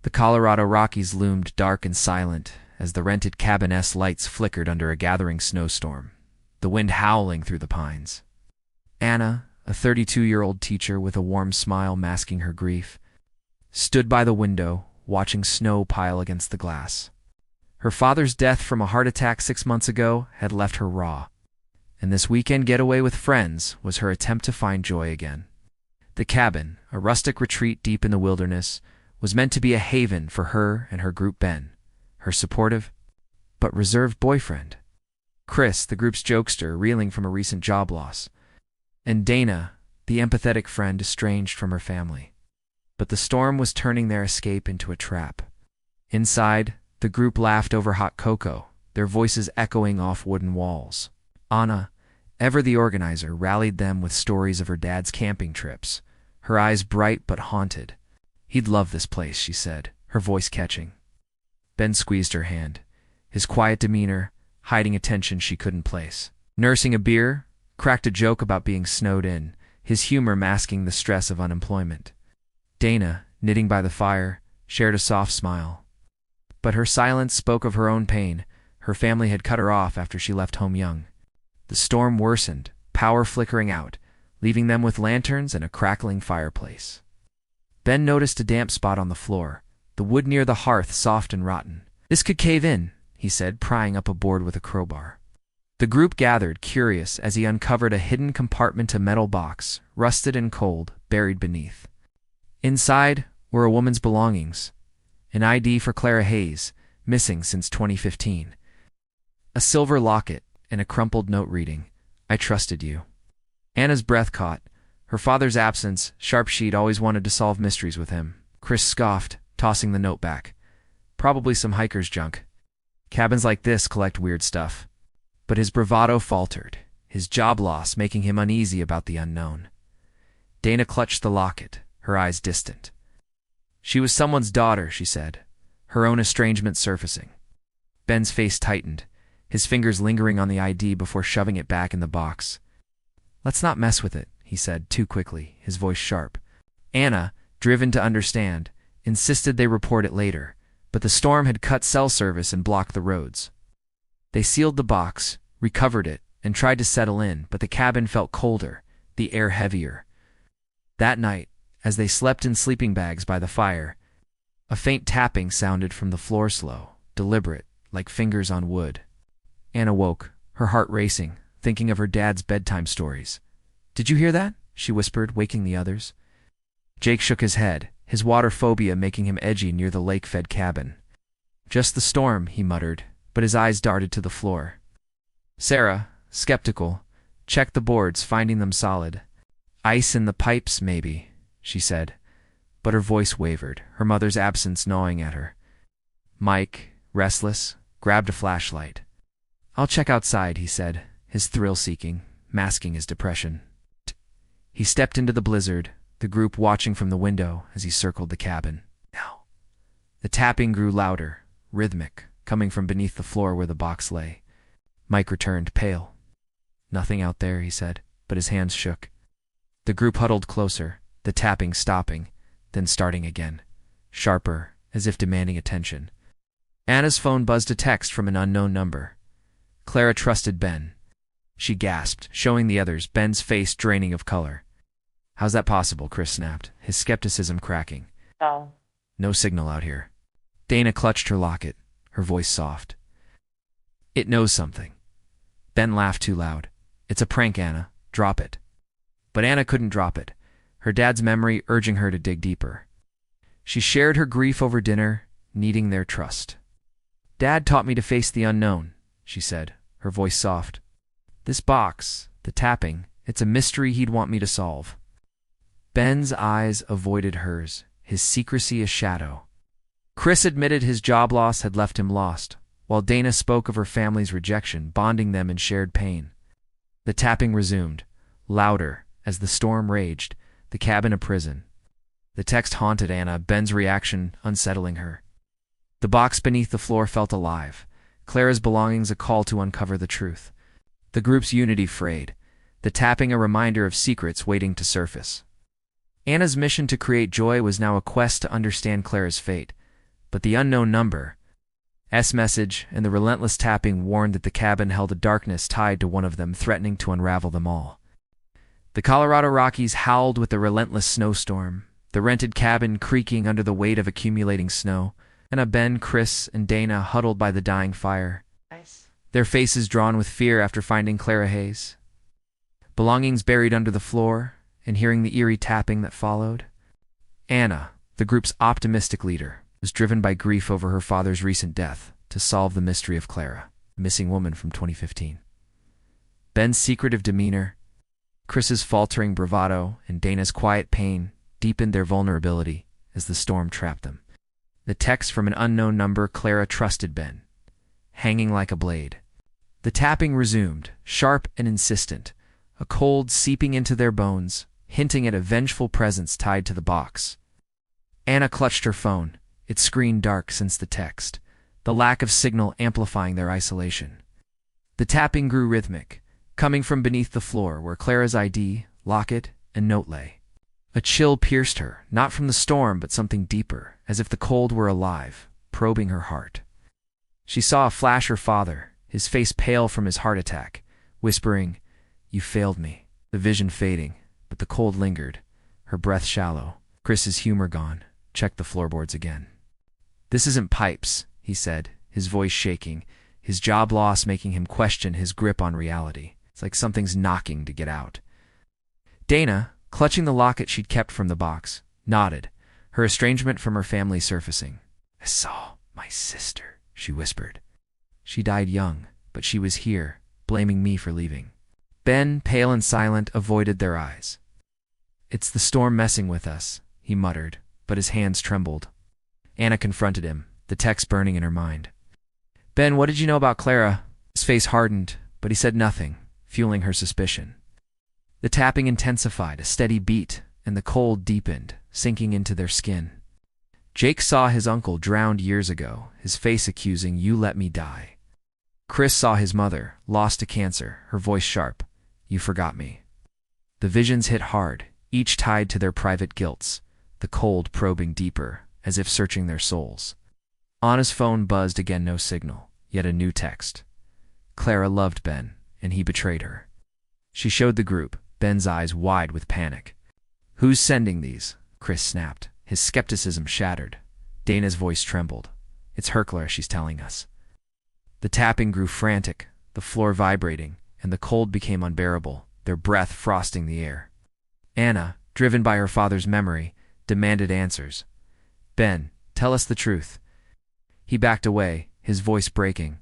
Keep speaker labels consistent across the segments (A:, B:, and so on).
A: The Colorado Rockies loomed dark and silent as the rented cabin's lights flickered under a gathering snowstorm, the wind howling through the pines. Anna, a 32-year-old teacher with a warm smile masking her grief, stood by the window, watching snow pile against the glass. Her father's death from a heart attack 6 months ago had left her raw, and this weekend getaway with friends was her attempt to find joy again. The cabin, a rustic retreat deep in the wilderness, was meant to be a haven for her and her group Ben, her supportive but reserved boyfriend, Chris, the group's jokester reeling from a recent job loss, and Dana, the empathetic friend estranged from her family. But the storm was turning their escape into a trap. Inside, the group laughed over hot cocoa, their voices echoing off wooden walls. Anna, ever the organizer, rallied them with stories of her dad's camping trips, her eyes bright but haunted. "He'd love this place," she said, her voice catching. Ben squeezed her hand, his quiet demeanor hiding a tension she couldn't place. Nursing a beer, cracked a joke about being snowed in, his humor masking the stress of unemployment. Dana, knitting by the fire, shared a soft smile. But her silence spoke of her own pain. Her family had cut her off after she left home young. The storm worsened, power flickering out, leaving them with lanterns and a crackling fireplace. Ben noticed a damp spot on the floor, the wood near the hearth soft and rotten. "This could cave in," he said, prying up a board with a crowbar. The group gathered, curious, as he uncovered a hidden compartment, a metal box, rusted and cold, buried beneath. Inside were a woman's belongings, an ID for Clara Hayes, missing since 2015, a silver locket, and a crumpled note reading, "I trusted you." Anna's breath caught. Her father's absence, sharp she'd always wanted to solve mysteries with him. Chris scoffed, tossing the note back. "Probably some hiker's junk. Cabins like this collect weird stuff." But his bravado faltered, his job loss making him uneasy about the unknown. Dana clutched the locket, her eyes distant. She was someone's daughter, she said, her own estrangement surfacing. Ben's face tightened, his fingers lingering on the ID before shoving it back in the box. "Let's not mess with it," he said too quickly, his voice sharp. Anna, driven to understand, insisted they report it later, but the storm had cut cell service and blocked the roads. They sealed the box, recovered it, and tried to settle in, but the cabin felt colder, the air heavier. That night, as they slept in sleeping bags by the fire, a faint tapping sounded from the floor, slow, deliberate, like fingers on wood. Anna woke, her heart racing, thinking of her dad's bedtime stories. "Did you hear that?" she whispered, waking the others. Jake shook his head, his water phobia making him edgy near the lake-fed cabin. "Just the storm," he muttered, but his eyes darted to the floor. Sarah, skeptical, checked the boards, finding them solid. "Ice in the pipes, maybe," she said, but her voice wavered, her mother's absence gnawing at her. Mike, restless, grabbed a flashlight. "I'll check outside," he said, his thrill-seeking, masking his depression. He stepped into the blizzard, the group watching from the window as he circled the cabin. Now. The tapping grew louder, rhythmic, coming from beneath the floor where the box lay. Mike returned, pale. "Nothing out there," he said, but his hands shook. The group huddled closer, the tapping stopping, then starting again, sharper, as if demanding attention. Anna's phone buzzed a text from an unknown number. Clara trusted Ben. She gasped, showing the others, Ben's face draining of color. "How's that possible?" Chris snapped, his skepticism cracking.
B: "No."
A: "No signal out here." Dana clutched her locket, her voice soft. "It knows something." Ben laughed too loud. "It's a prank, Anna. Drop it." But Anna couldn't drop it, her dad's memory urging her to dig deeper. She shared her grief over dinner, needing their trust. "Dad taught me to face the unknown," she said, her voice soft. "This box, the tapping, it's a mystery he'd want me to solve." Ben's eyes avoided hers, his secrecy a shadow. Chris admitted his job loss had left him lost, while Dana spoke of her family's rejection, bonding them in shared pain. The tapping resumed, louder, as the storm raged, the cabin a prison. The text haunted Anna, Ben's reaction unsettling her. The box beneath the floor felt alive, Clara's belongings a call to uncover the truth. The group's unity frayed, the tapping a reminder of secrets waiting to surface. Anna's mission to create joy was now a quest to understand Clara's fate, but the unknown number's message and the relentless tapping warned that the cabin held a darkness tied to one of them, threatening to unravel them all. The Colorado Rockies howled with a relentless snowstorm, the rented cabin creaking under the weight of accumulating snow, and Ben, Chris, and Dana huddled by the dying fire, their faces drawn with fear after finding Clara Hayes' belongings buried under the floor and hearing the eerie tapping that followed. Anna, the group's optimistic leader, was driven by grief over her father's recent death to solve the mystery of Clara, the missing woman from 2015. Ben's secretive demeanor, Chris's faltering bravado, and Dana's quiet pain deepened their vulnerability as the storm trapped them. The text from an unknown number Clara trusted Ben, hanging like a blade. The tapping resumed, sharp and insistent, a cold seeping into their bones, hinting at a vengeful presence tied to the box. Anna clutched her phone, its screen dark since the text, the lack of signal amplifying their isolation. The tapping grew rhythmic, coming from beneath the floor where Clara's ID, locket, and note lay. A chill pierced her, not from the storm but something deeper, as if the cold were alive, probing her heart. She saw a flash her father, his face pale from his heart attack, whispering, "You failed me." The vision fading, but the cold lingered, her breath shallow. Chris's humor gone, checked the floorboards again. "This isn't pipes," he said, his voice shaking, his job loss making him question his grip on reality. It's like something's knocking to get out. Dana, clutching the locket she'd kept from the box, nodded, her estrangement from her family surfacing. "I saw my sister," she whispered. "She died young, but she was here, blaming me for leaving." Ben, pale and silent, avoided their eyes. "It's the storm messing with us," he muttered, but his hands trembled. Anna confronted him, the text burning in her mind. "Ben, what did you know about Clara?" His face hardened, but he said nothing, fueling her suspicion. The tapping intensified, a steady beat, and the cold deepened, sinking into their skin. Jake saw his uncle drowned years ago, his face accusing, "You let me die." Chris saw his mother, lost to cancer, her voice sharp, "You forgot me." The visions hit hard, each tied to their private guilts, the cold probing deeper, as if searching their souls. Anna's phone buzzed again, no signal, yet a new text. Clara loved Ben, and he betrayed her. She showed the group, Ben's eyes wide with panic. "Who's sending these?" Chris snapped, his skepticism shattered. Dana's voice trembled. "It's her, Clara, she's telling us." The tapping grew frantic, the floor vibrating, and the cold became unbearable, their breath frosting the air. Anna, driven by her father's memory, demanded answers. "Ben, tell us the truth." He backed away, his voice breaking.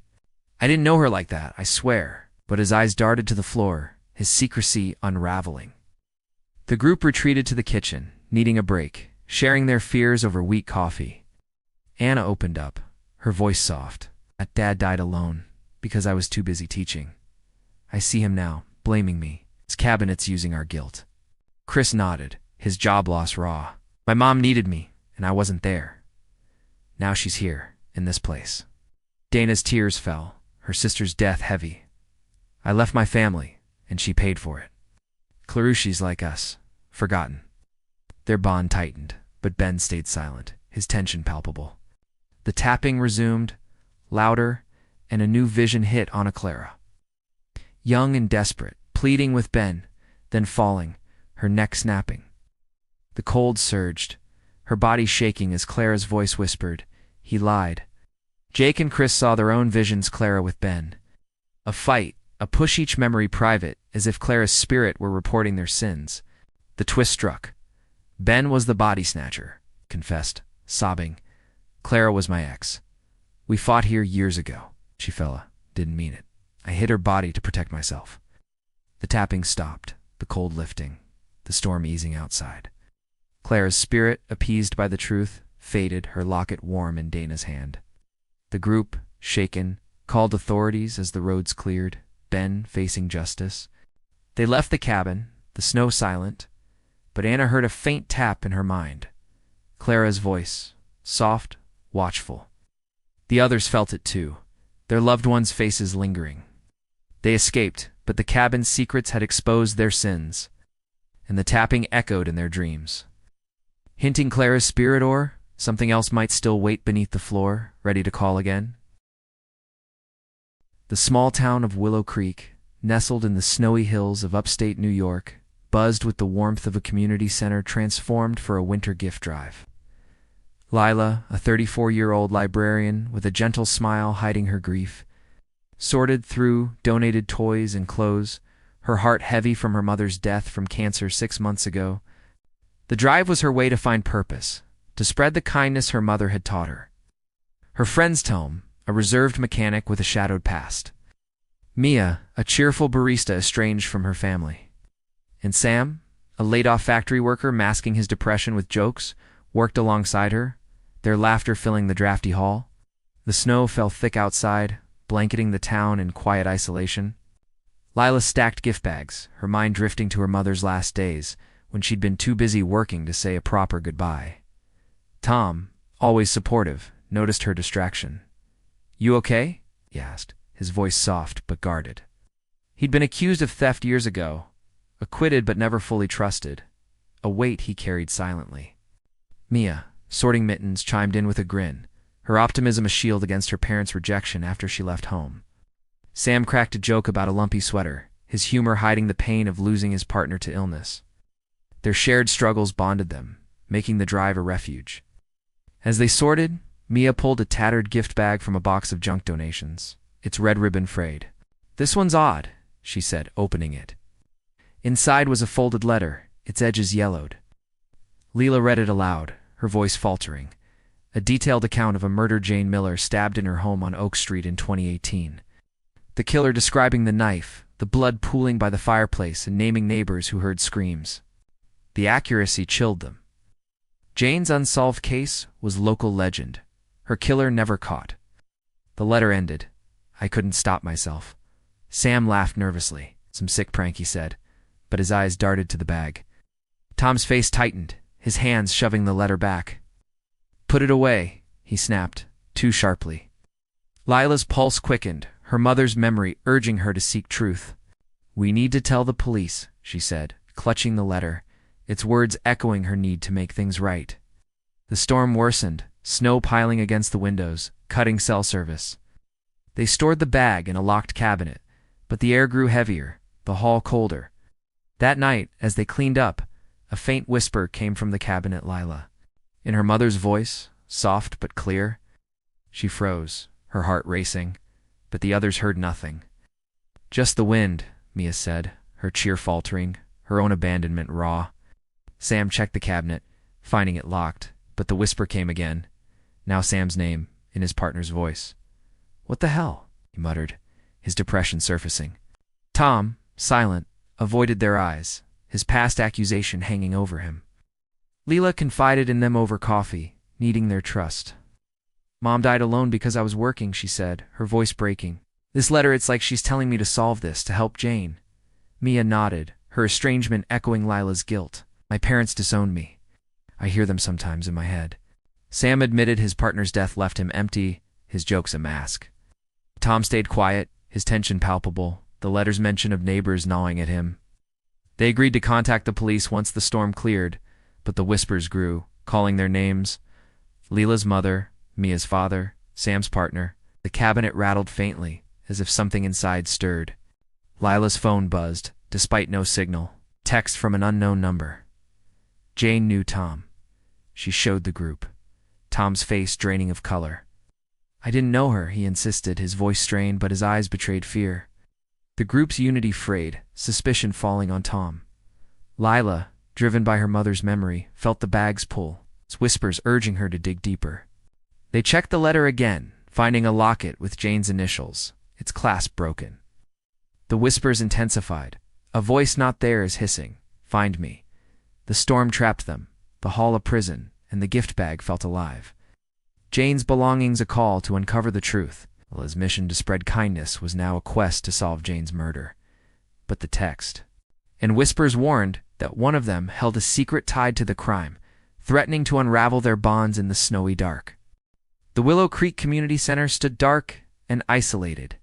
A: "I didn't know her like that, I swear." But his eyes darted to the floor, his secrecy unraveling. The group retreated to the kitchen, needing a break, sharing their fears over weak coffee. Anna opened up, her voice soft. "Dad died alone, because I was too busy teaching. I see him now, blaming me. His cabinet's using our guilt." Chris nodded, his job loss raw. "My mom needed me, and I wasn't there. Now she's here, in this place." Dana's tears fell, her sister's death heavy. "I left my family, and she paid for it. Clarushi's like us, forgotten." Their bond tightened, but Ben stayed silent, his tension palpable. The tapping resumed, louder, and a new vision hit Anna Clara. Young and desperate, pleading with Ben, then falling, her neck snapping. The cold surged, her body shaking as Clara's voice whispered, "He lied." Jake and Chris saw their own visions, Clara with Ben. A fight, a push each memory private, as if Clara's spirit were reporting their sins. The twist struck. Ben was the body snatcher, confessed, sobbing. "Clara was my ex. We fought here years ago." She fella, didn't mean it. "I hid her body to protect myself." The tapping stopped, the cold lifting, the storm easing outside. Clara's spirit, appeased by the truth, faded, her locket warm in Dana's hand. The group, shaken, called authorities as the roads cleared, Ben facing justice. They left the cabin, the snow silent, but Anna heard a faint tap in her mind. Clara's voice, soft, watchful. The others felt it too, their loved ones' faces lingering. They escaped, but the cabin's secrets had exposed their sins, and the tapping echoed in their dreams. Hinting Clara's spirit or something else might still wait beneath the floor, ready to call again. The small town of Willow Creek, nestled in the snowy hills of upstate New York, buzzed with the warmth of a community center transformed for a winter gift drive. Lila, a 34-year-old librarian with a gentle smile hiding her grief, sorted through donated toys and clothes, her heart heavy from her mother's death from cancer 6 months ago. The drive was her way to find purpose, to spread the kindness her mother had taught her. Her friend's Tom, a reserved mechanic with a shadowed past. Mia, a cheerful barista estranged from her family. And Sam, a laid-off factory worker masking his depression with jokes, worked alongside her, their laughter filling the drafty hall. The snow fell thick outside, blanketing the town in quiet isolation. Lila stacked gift bags, her mind drifting to her mother's last days, when she'd been too busy working to say a proper goodbye. Tom, always supportive, noticed her distraction. "You okay?" he asked, his voice soft but guarded. He'd been accused of theft years ago, acquitted but never fully trusted, a weight he carried silently. Mia, sorting mittens, chimed in with a grin, her optimism a shield against her parents' rejection after she left home. Sam cracked a joke about a lumpy sweater, his humor hiding the pain of losing his partner to illness. Their shared struggles bonded them, making the drive a refuge. As they sorted, Mia pulled a tattered gift bag from a box of junk donations, its red ribbon frayed. "This one's odd," she said, opening it. Inside was a folded letter, its edges yellowed. Lila read it aloud, her voice faltering. A detailed account of a murdered Jane Miller stabbed in her home on Oak Street in 2018. The killer describing the knife, the blood pooling by the fireplace, and naming neighbors who heard screams. The accuracy chilled them. Jane's unsolved case was local legend, her killer never caught. The letter ended. "I couldn't stop myself." Sam laughed nervously. "Some sick prank," he said, but his eyes darted to the bag. Tom's face tightened, his hands shoving the letter back. "Put it away," he snapped, too sharply. Lila's pulse quickened, her mother's memory urging her to seek truth. "We need to tell the police," she said, clutching the letter, its words echoing her need to make things right. The storm worsened, snow piling against the windows, cutting cell service. They stored the bag in a locked cabinet, but the air grew heavier, the hall colder. That night, as they cleaned up, a faint whisper came from the cabinet. Lila. In her mother's voice, soft but clear. She froze, her heart racing, but the others heard nothing. "Just the wind," Mia said, her cheer faltering, her own abandonment raw. Sam checked the cabinet, finding it locked, but the whisper came again. Now Sam's name, in his partner's voice. "What the hell?" he muttered, his depression surfacing. Tom, silent, avoided their eyes, his past accusation hanging over him. Lila confided in them over coffee, needing their trust. "Mom died alone because I was working," she said, her voice breaking. "This letter, it's like she's telling me to solve this, to help Jane." Mia nodded, her estrangement echoing Lila's guilt. "My parents disowned me. I hear them sometimes in my head." Sam admitted his partner's death left him empty, his jokes a mask. Tom stayed quiet, his tension palpable, the letter's mention of neighbors gnawing at him. They agreed to contact the police once the storm cleared, but the whispers grew, calling their names. Lila's mother, Mia's father, Sam's partner. The cabinet rattled faintly, as if something inside stirred. Lila's phone buzzed, despite no signal. Text from an unknown number. Jane knew Tom. She showed the group. Tom's face draining of color. "I didn't know her," he insisted, his voice strained, but his eyes betrayed fear. The group's unity frayed, suspicion falling on Tom. Lila, driven by her mother's memory, felt the bags pull, its whispers urging her to dig deeper. They checked the letter again, finding a locket with Jane's initials, its clasp broken. The whispers intensified, a voice not theirs hissing, "Find me." The storm trapped them, the hall a prison, and the gift bag felt alive. Jane's belongings a call to uncover the truth. Lila's mission to spread kindness was now a quest to solve Jane's murder. But the text. And whispers warned that one of them held a secret tied to the crime, threatening to unravel their bonds in the snowy dark. The Willow Creek Community Center stood dark and isolated.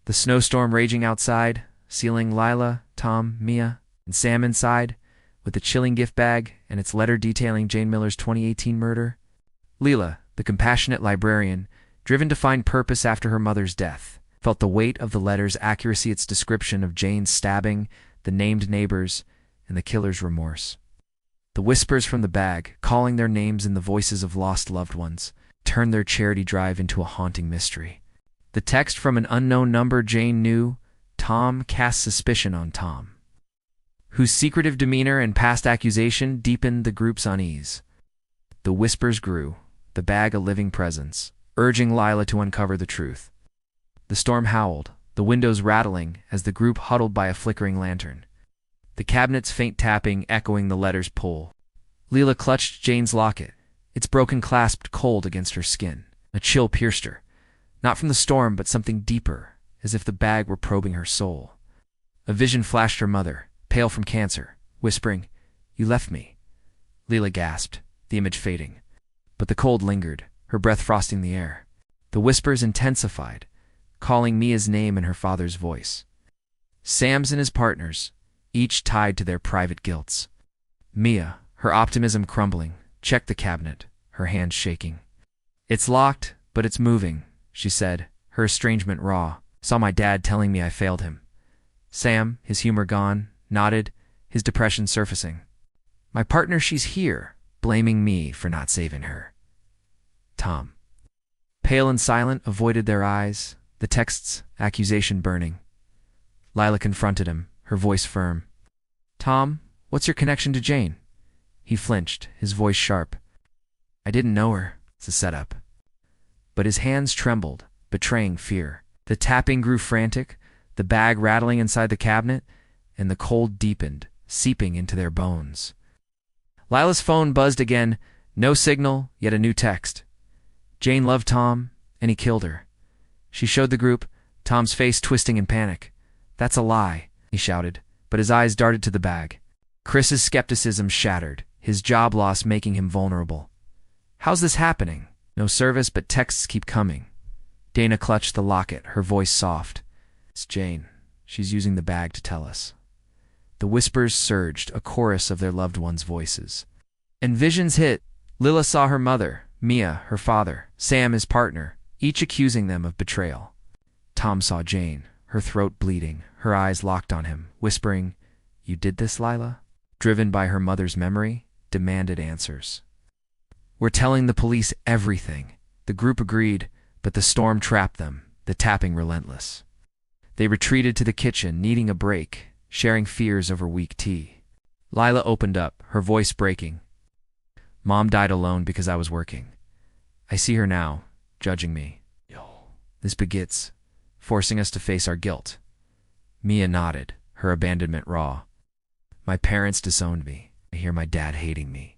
A: The snowstorm raging outside, sealing Lila, Tom, Mia, and Sam inside, with the chilling gift bag and its letter detailing Jane Miller's 2018 murder. Leela, the compassionate librarian, driven to find purpose after her mother's death, felt the weight of the letter's accuracy, its description of Jane's stabbing, the named neighbors, and the killer's remorse. The whispers from the bag, calling their names in the voices of lost loved ones, turned their charity drive into a haunting mystery. The text from an unknown number Jane knew, Tom, cast suspicion on Tom, whose secretive demeanor and past accusation deepened the group's unease. The whispers grew, the bag a living presence, urging Lila to uncover the truth. The storm howled, the windows rattling as the group huddled by a flickering lantern, the cabinet's faint tapping echoing the letter's pull. Leela clutched Jane's locket, its broken clasp cold against her skin. A chill pierced her, not from the storm but something deeper, as if the bag were probing her soul. A vision flashed her mother, pale from cancer, whispering, "You left me." Leela gasped, the image fading. But the cold lingered, her breath frosting the air. The whispers intensified, calling Mia's name in her father's voice. Sam's and his partners, each tied to their private guilts. Mia, her optimism crumbling, checked the cabinet, her hands shaking. "It's locked, but it's moving," she said, her estrangement raw. "Saw my dad telling me I failed him." Sam, his humor gone, nodded, his depression surfacing. "My partner, she's here, blaming me for not saving her." Tom, pale and silent, avoided their eyes, the text's accusation burning. Lila confronted him, her voice firm. "Tom, what's your connection to Jane?" He flinched, his voice sharp. "I didn't know her. It's a setup." But his hands trembled, betraying fear. The tapping grew frantic, the bag rattling inside the cabinet, and the cold deepened, seeping into their bones. Lila's phone buzzed again, no signal, yet a new text. Jane loved Tom, and he killed her. She showed the group, Tom's face twisting in panic. "That's a lie," he shouted, but his eyes darted to the bag. Chris's skepticism shattered, his job loss making him vulnerable. "How's this happening? No service, but texts keep coming." Dana clutched the locket, her voice soft. "It's Jane. She's using the bag to tell us." The whispers surged, a chorus of their loved ones' voices. And visions hit. Lila saw her mother, Mia, her father, Sam, his partner, each accusing them of betrayal. Tom saw Jane, her throat bleeding, her eyes locked on him, whispering, "You did this, Lila?" Driven by her mother's memory, demanded answers. "We're telling the police everything," the group agreed, but the storm trapped them, the tapping relentless. They retreated to the kitchen, needing a break, sharing fears over weak tea. Lila opened up, her voice breaking. "Mom died alone because I was working. I see her now, judging me. This begets, forcing us to face our guilt." Mia nodded, her abandonment raw. "My parents disowned me. I hear my dad hating me."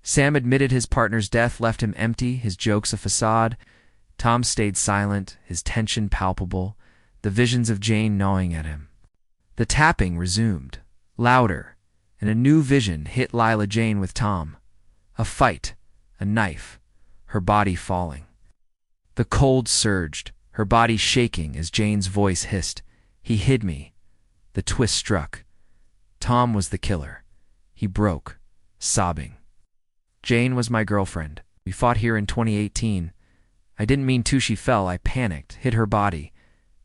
A: Sam admitted his partner's death left him empty, his jokes a facade. Tom stayed silent, his tension palpable, the visions of Jane gnawing at him. The tapping resumed, louder, and a new vision hit Lila Jane with Tom. A fight, a knife, her body falling. The cold surged, her body shaking as Jane's voice hissed, "He hid me." The twist struck. Tom was the killer. He broke, sobbing. "Jane was my girlfriend. We fought here in 2018. I didn't mean to." She fell. I panicked, hit her body.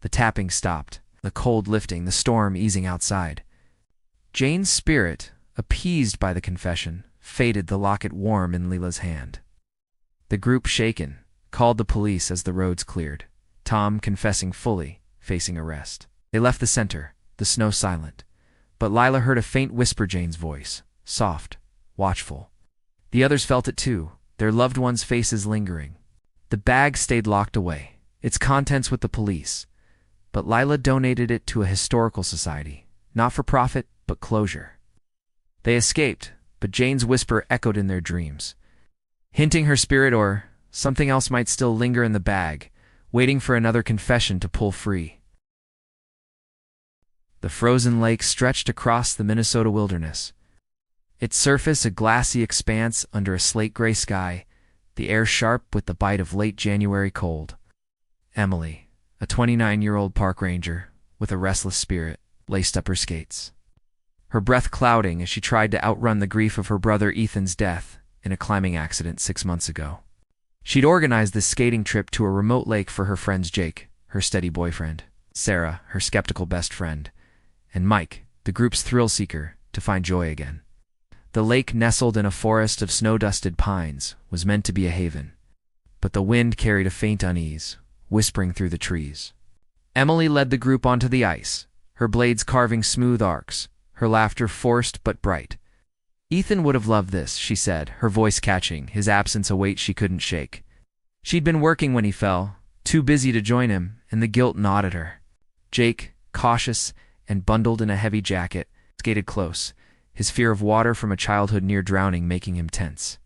A: The tapping stopped, the cold lifting, the storm easing outside. Jane's spirit, appeased by the confession, faded, the locket warm in Lila's hand. The group, shaken, called the police as the roads cleared, Tom confessing fully, facing arrest. They left the center, the snow silent, but Lila heard a faint whisper, Jane's voice, soft, watchful. The others felt it too, their loved ones' faces lingering. The bag stayed locked away, its contents with the police, but Lila donated it to a historical society, not for profit, but closure. They escaped, but Jane's whisper echoed in their dreams, hinting her spirit or something else might still linger in the bag, waiting for another confession to pull free. The frozen lake stretched across the Minnesota wilderness. Its surface a glassy expanse under a slate-gray sky, the air sharp with the bite of late January cold. Emily, a 29-year-old park ranger, with a restless spirit, laced up her skates. Her breath clouding as she tried to outrun the grief of her brother Ethan's death, in a climbing accident 6 months ago. She'd organized this skating trip to a remote lake for her friends Jake, her steady boyfriend, Sarah, her skeptical best friend, and Mike, the group's thrill-seeker, to find joy again. The lake, nestled in a forest of snow-dusted pines, was meant to be a haven, but the wind carried a faint unease, whispering through the trees. Emily led the group onto the ice, her blades carving smooth arcs, her laughter forced but bright. Ethan would have loved this, she said, her voice catching, his absence a weight she couldn't shake. She'd been working when he fell, too busy to join him, and the guilt gnawed at her. Jake, cautious and bundled in a heavy jacket, skated close, his fear of water from a childhood near drowning making him tense.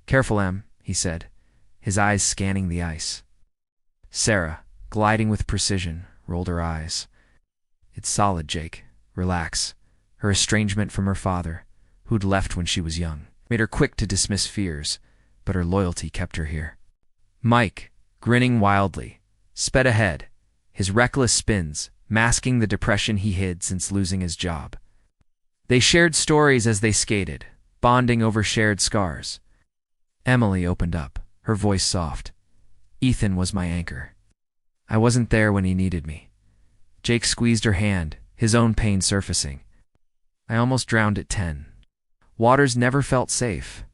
A: "Careful, Em," he said, his eyes scanning the ice. Sarah, gliding with precision, rolled her eyes. "It's solid, Jake. Relax." Her estrangement from her father, who'd left when she was young, made her quick to dismiss fears, but her loyalty kept her here. Mike, grinning wildly, sped ahead, his reckless spins masking the depression he hid since losing his job. They shared stories as they skated, bonding over shared scars. Emily opened up, her voice soft. "Ethan was my anchor. I wasn't there when he needed me." Jake squeezed her hand, his own pain surfacing. "I almost drowned at 10. Waters never felt safe."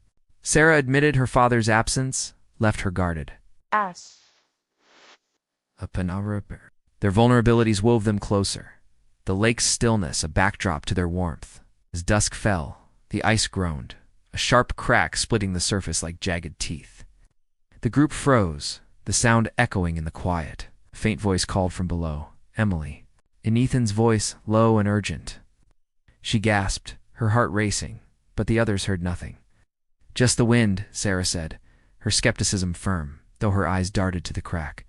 A: Sarah admitted her father's absence left her guarded. Their vulnerabilities wove them closer, the lake's stillness a backdrop to their warmth. As dusk fell, the ice groaned, a sharp crack splitting the surface like jagged teeth. The group froze, the sound echoing in the quiet. A faint voice called from below, "Emily." In Ethan's voice, low and urgent. She gasped, her heart racing, but the others heard nothing. "Just the wind," Sarah said, her skepticism firm, though her eyes darted to the crack.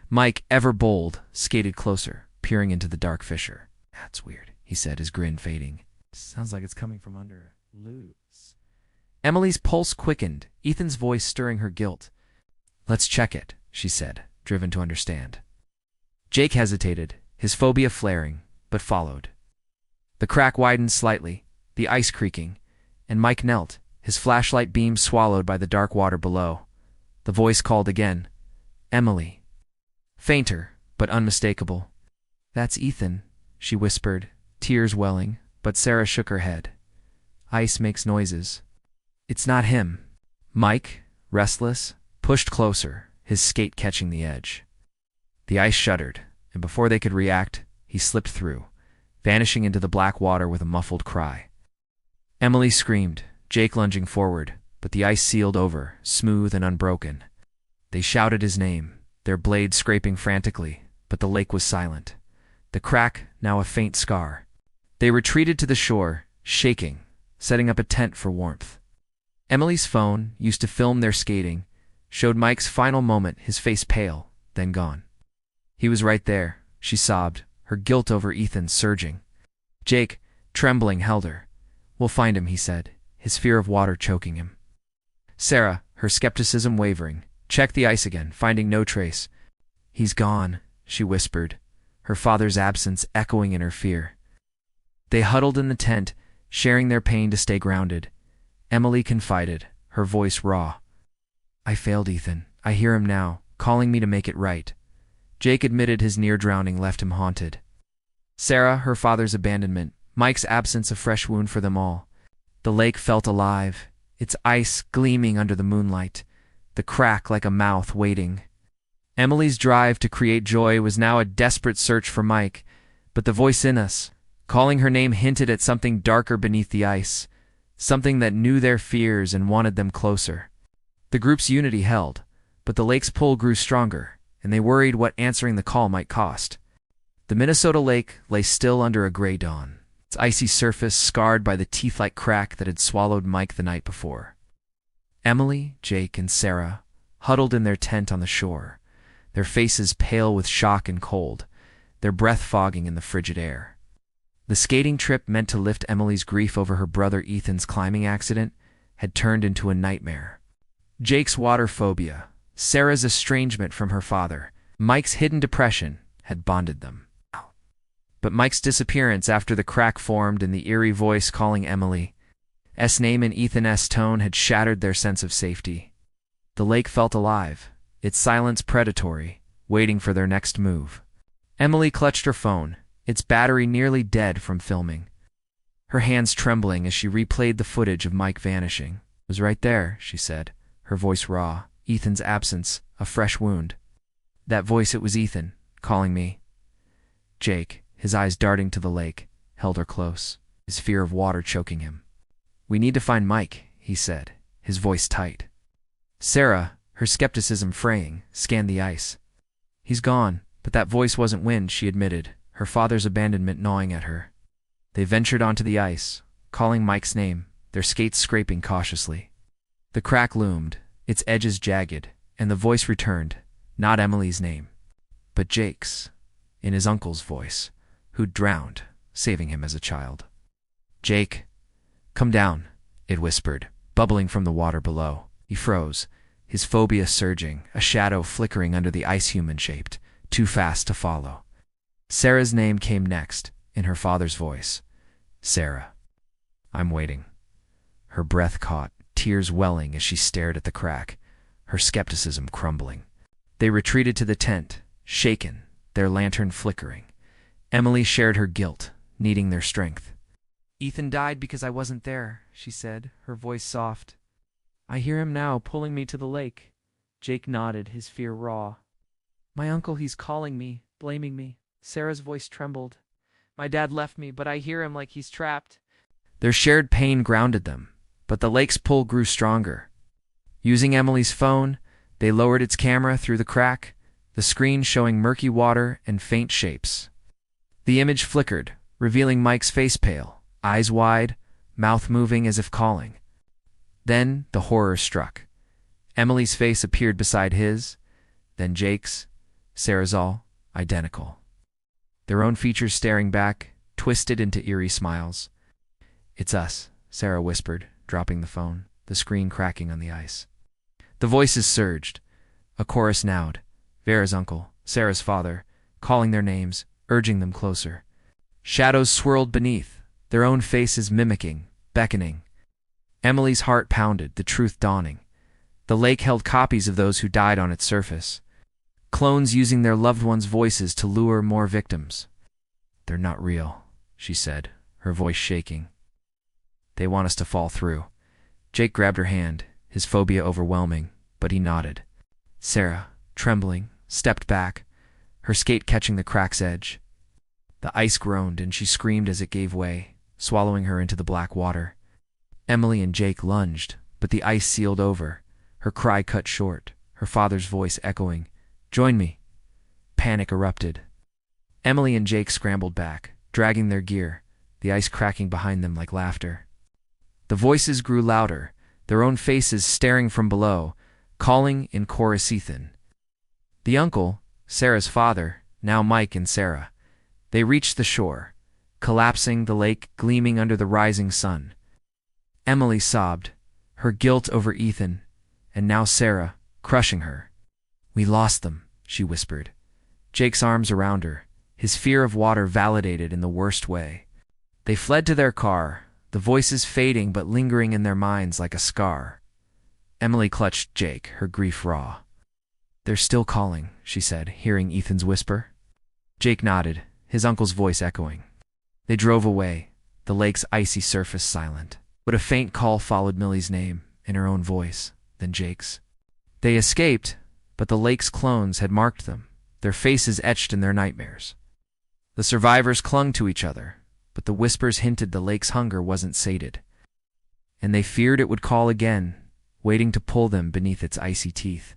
A: Mike, ever bold, skated closer, peering into the dark fissure. "That's weird," he said, his grin fading. "Sounds like it's coming from under loose." Emily's pulse quickened, Ethan's voice stirring her guilt. "Let's check it," she said, driven to understand. Jake hesitated, his phobia flaring, but followed. The crack widened slightly, the ice creaking, and Mike knelt, his flashlight beam swallowed by the dark water below. The voice called again, "Emily." Fainter, but unmistakable. "That's Ethan," she whispered, tears welling, but Sarah shook her head. "Ice makes noises." "It's not him." Mike, restless, pushed closer, his skate catching the edge. The ice shuddered, and before they could react, he slipped through, vanishing into the black water with a muffled cry. Emily screamed, Jake lunging forward, but the ice sealed over, smooth and unbroken. They shouted his name, their blades scraping frantically, but the lake was silent. The crack, now a faint scar. They retreated to the shore, shaking, setting up a tent for warmth. Emily's phone, used to film their skating, showed Mike's final moment, his face pale, then gone. He was right there, she sobbed, her guilt over Ethan surging. Jake, trembling, held her. "We'll find him," he said, his fear of water choking him. Sarah, her skepticism wavering, checked the ice again, finding no trace. "He's gone," she whispered, her father's absence echoing in her fear. They huddled in the tent, sharing their pain to stay grounded. Emily confided, her voice raw. "I failed Ethan. I hear him now, calling me to make it right." Jake admitted his near drowning left him haunted. Sarah, her father's abandonment, Mike's absence a fresh wound for them all. The lake felt alive, its ice gleaming under the moonlight, the crack like a mouth waiting. Emily's drive to create joy was now a desperate search for Mike, but the voice in us, calling her name, hinted at something darker beneath the ice, something that knew their fears and wanted them closer. The group's unity held, but the lake's pull grew stronger, and they worried what answering the call might cost. The Minnesota lake lay still under a gray dawn, its icy surface scarred by the teeth-like crack that had swallowed Mike the night before. Emily, Jake, and Sarah huddled in their tent on the shore, their faces pale with shock and cold, their breath fogging in the frigid air. The skating trip meant to lift Emily's grief over her brother Ethan's climbing accident had turned into a nightmare. Jake's water phobia, Sarah's estrangement from her father, Mike's hidden depression had bonded them. But Mike's disappearance after the crack formed and the eerie voice calling Emily, name and Ethan's tone had shattered their sense of safety. The lake felt alive, its silence predatory, waiting for their next move. Emily clutched her phone, its battery nearly dead from filming. Her hands trembling as she replayed the footage of Mike vanishing. "It was right there," she said, her voice raw. "Ethan's absence, a fresh wound. That voice, it was Ethan, calling me." Jake, his eyes darting to the lake, held her close, his fear of water choking him. "We need to find Mike," he said, his voice tight. Sarah, her skepticism fraying, scanned the ice. "He's gone, but that voice wasn't wind," she admitted, her father's abandonment gnawing at her. They ventured onto the ice, calling Mike's name, their skates scraping cautiously. The crack loomed, its edges jagged, and the voice returned, not Emily's name, but Jake's, in his uncle's voice, who'd drowned, saving him as a child. "Jake, come down," it whispered, bubbling from the water below. He froze, his phobia surging, a shadow flickering under the ice human-shaped, too fast to follow. Sarah's name came next, in her father's voice. "Sarah, I'm waiting." Her breath caught, tears welling as she stared at the crack, her skepticism crumbling. They retreated to the tent, shaken, their lantern flickering. Emily shared her guilt, needing their strength. "Ethan died because I wasn't there," she said, her voice soft. "I hear him now, pulling me to the lake." Jake nodded, his fear raw. "My uncle, he's calling me, blaming me." Sarah's voice trembled. "My dad left me, but I hear him like he's trapped." Their shared pain grounded them, but the lake's pull grew stronger. Using Emily's phone, they lowered its camera through the crack, the screen showing murky water and faint shapes. The image flickered, revealing Mike's face pale, eyes wide, mouth moving as if calling. Then the horror struck. Emily's face appeared beside his, then Jake's, Sarah's, all identical. Their own features staring back, twisted into eerie smiles. "It's us," Sarah whispered, dropping the phone, the screen cracking on the ice. The voices surged. A chorus nowed. Vera's uncle, Sarah's father, calling their names, urging them closer. Shadows swirled beneath, their own faces mimicking, beckoning. Emily's heart pounded, the truth dawning. The lake held copies of those who died on its surface. Clones using their loved ones' voices to lure more victims. "They're not real," she said, her voice shaking. "They want us to fall through." Jake grabbed her hand, his phobia overwhelming, but he nodded. Sarah, trembling, stepped back, her skate catching the crack's edge. The ice groaned and she screamed as it gave way, swallowing her into the black water. Emily and Jake lunged, but the ice sealed over, her cry cut short, her father's voice echoing, "Join me." Panic erupted. Emily and Jake scrambled back, dragging their gear, the ice cracking behind them like laughter. The voices grew louder, their own faces staring from below, calling in chorus Ethan. The uncle, Sarah's father, now Mike and Sarah. They reached the shore, collapsing, the lake gleaming under the rising sun. Emily sobbed, her guilt over Ethan, and now Sarah, crushing her. "We lost them," she whispered. Jake's arms around her, his fear of water validated in the worst way. They fled to their car, the voices fading but lingering in their minds like a scar. Emily clutched Jake, her grief raw. "They're still calling," she said, hearing Ethan's whisper. Jake nodded, his uncle's voice echoing. They drove away, the lake's icy surface silent. But a faint call followed Millie's name, in her own voice, then Jake's. They escaped, but the lake's clones had marked them, their faces etched in their nightmares. The survivors clung to each other, but the whispers hinted the lake's hunger wasn't sated. And they feared it would call again, waiting to pull them beneath its icy teeth.